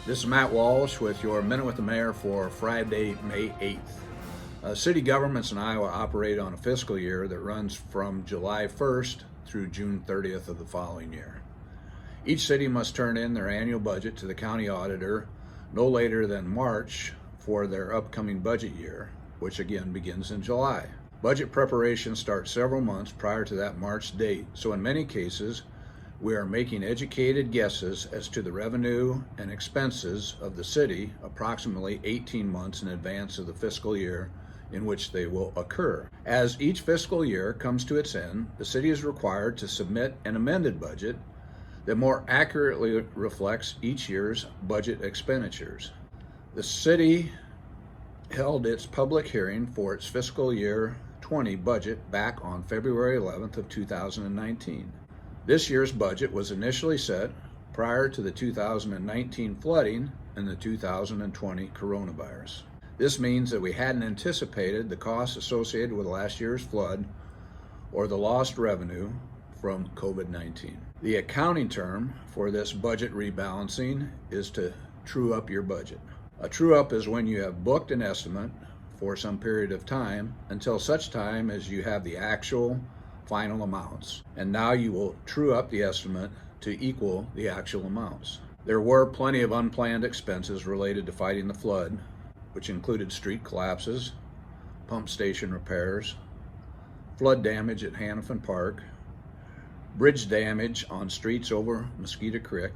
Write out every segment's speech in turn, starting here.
This is Matt Walsh with your Minute with the Mayor for Friday, May 8th. City governments in Iowa operate on a fiscal year that runs from July 1st through June 30th of the following year. Each city must turn in their annual budget to the county auditor no later than March for their upcoming budget year, which again begins in July. Budget preparation starts several months prior to that March date, so in many cases, we are making educated guesses as to the revenue and expenses of the city approximately 18 months in advance of the fiscal year in which they will occur. As each fiscal year comes to its end, the city is required to submit an amended budget that more accurately reflects each year's budget expenditures. The city held its public hearing for its fiscal year 20 budget back on February 11th of 2019. This year's budget was initially set prior to the 2019 flooding and the 2020 coronavirus. This means that we hadn't anticipated the costs associated with last year's flood or the lost revenue from COVID-19. The accounting term for this budget rebalancing is to true up your budget. A true up is when you have booked an estimate for some period of time until such time as you have the actual final amounts, and now you will true up the estimate to equal the actual amounts. There were plenty of unplanned expenses related to fighting the flood, which included street collapses, pump station repairs, flood damage at Hannafin Park, bridge damage on streets over Mosquito Creek,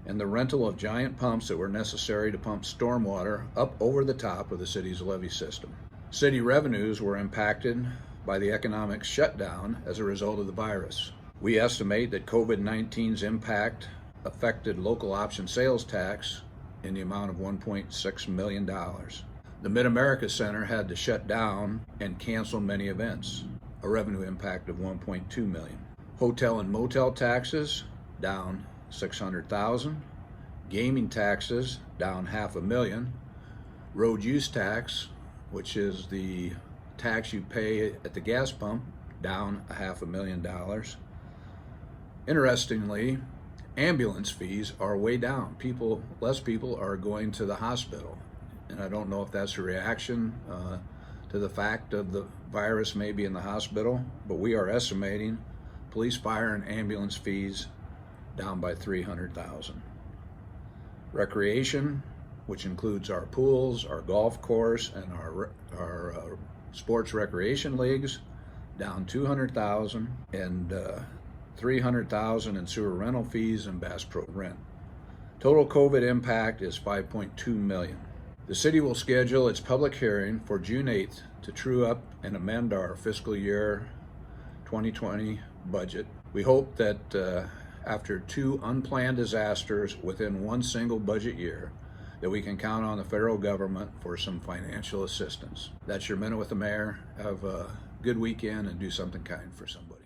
and the rental of giant pumps that were necessary to pump stormwater up over the top of the city's levee system. City revenues were impacted by the economic shutdown as a result of the virus. We estimate that COVID-19's impact affected local option sales tax in the amount of $1.6 million. The Mid-America Center had to shut down and cancel many events, a revenue impact of $1.2 million. Hotel and motel taxes down $600,000, gaming taxes down $500,000, road use tax, which is the tax you pay at the gas pump, down $500,000. Interestingly, ambulance fees are way down. Less people are going to the hospital, and I don't know if that's a reaction to the fact of the virus maybe in the hospital, but we are estimating police, fire, and ambulance fees down by $300,000. Recreation, which includes our pools, our golf course, and our sports recreation leagues, down $200,000, and $300,000 in sewer rental fees and Bass Pro rent. Total COVID impact is $5.2 million. The city will schedule its public hearing for June 8th to true up and amend our fiscal year 2020 budget. We hope that after two unplanned disasters within one single budget year, that we can count on the federal government for some financial assistance. That's your Minute with the Mayor. Have a good weekend and do something kind for somebody.